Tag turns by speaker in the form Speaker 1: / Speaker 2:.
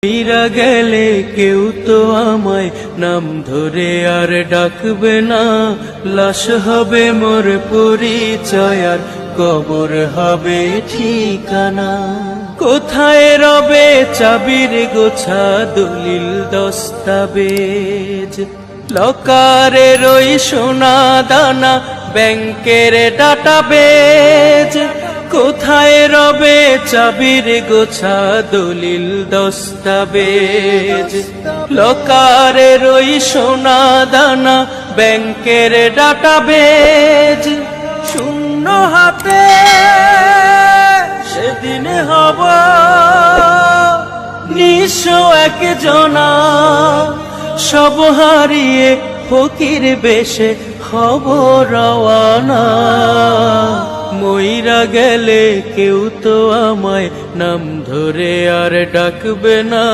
Speaker 1: মইরা গেলে কেউ তো আমায় নাম ধরে আর ডাকবে না। লাশ হবে মোর পরিচয় আর কবর হবে ঠিকানা। কোথায় রবে চাবির গোছা দলিল দস্তাবেজ, লকারের ওই সোনা দানা ব্যাংকের ডাটাবেজ। কোথায় রবে চাবির গোছা দলিল দস্তাবেজ, লকারের ওই সোনা দানা ব্যাংকের ডাটাবেজ। শূন্য হাতে সেদিন হব নিঃস্ব একজনা, সব হারিয়ে ফকির বেশে হব রওয়ানা। মইরা গেলে কেউ তো আমায় নাম ধরে আর ডাকবে না।